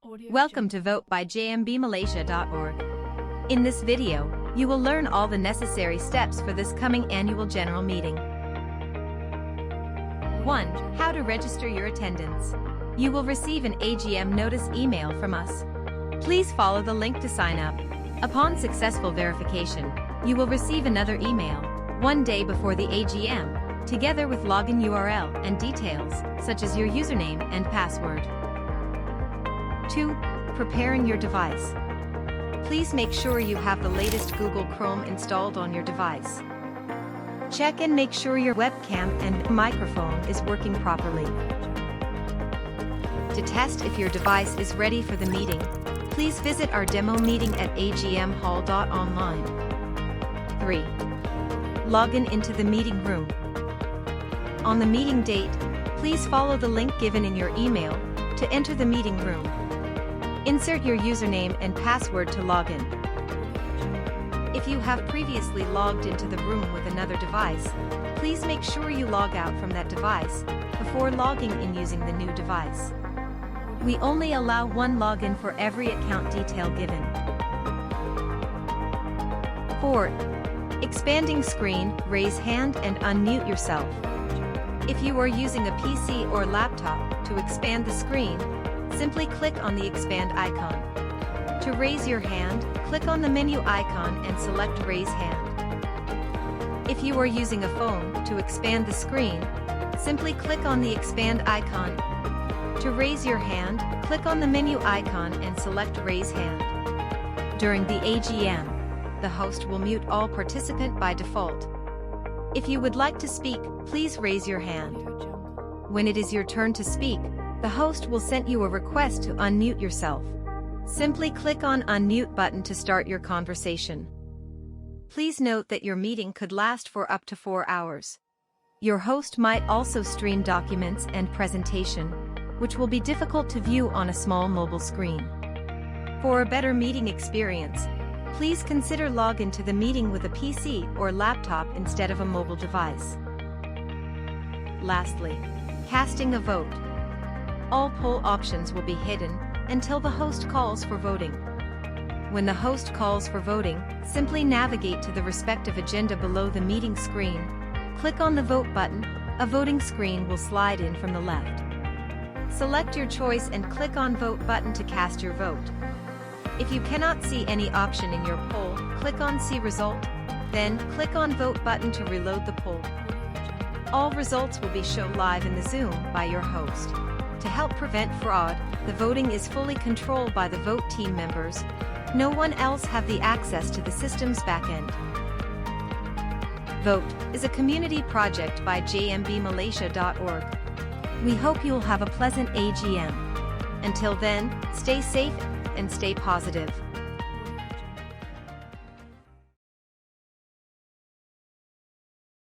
Welcome to Vote by jmbmalaysia.org. In this video, you will learn all the necessary steps for this coming annual general meeting. 1. How to register your attendance. You will receive an AGM notice email from us. Please follow the link to sign up. Upon successful verification, you will receive another email, one day before the AGM, together with login URL and details, such as your username and password. 2. Preparing your device. Please make sure you have the latest Google Chrome installed on your device. Check and make sure your webcam and microphone is working properly. To test if your device is ready for the meeting, please visit our demo meeting at agmhall.online. 3. Login into the meeting room. On the meeting date, please follow the link given in your email to enter the meeting room. Insert your username and password to log in. If you have previously logged into the room with another device, please make sure you log out from that device before logging in using the new device. We only allow one login for every account detail given. 4. Expanding screen, raise hand and unmute yourself. If you are using a PC or laptop, to expand the screen, simply click on the expand icon. To raise your hand, click on the menu icon and select raise hand. If you are using a phone, to expand the screen, simply click on the expand icon. To raise your hand, click on the menu icon and select raise hand. During the AGM, the host will mute all participants by default. If you would like to speak, please raise your hand. When it is your turn to speak, the host will send you a request to unmute yourself. Simply click on Unmute button to start your conversation. Please note that your meeting could last for up to 4 hours. Your host might also stream documents and presentation, which will be difficult to view on a small mobile screen. For a better meeting experience, please consider login to the meeting with a PC or laptop instead of a mobile device. Lastly, casting a vote. All poll options will be hidden until the host calls for voting. When the host calls for voting, simply navigate to the respective agenda below the meeting screen. Click on the Vote button. A voting screen will slide in from the left. Select your choice and click on Vote button to cast your vote. If you cannot see any option in your poll, click on See Result, then click on Vote button to reload the poll. All results will be shown live in the Zoom by your host. To help prevent fraud, the voting is fully controlled by the vote team members. No one else have the access to the system's backend. Vote is a community project by jmbmalaysia.org. We hope you'll have a pleasant AGM. Until then, stay safe and stay positive.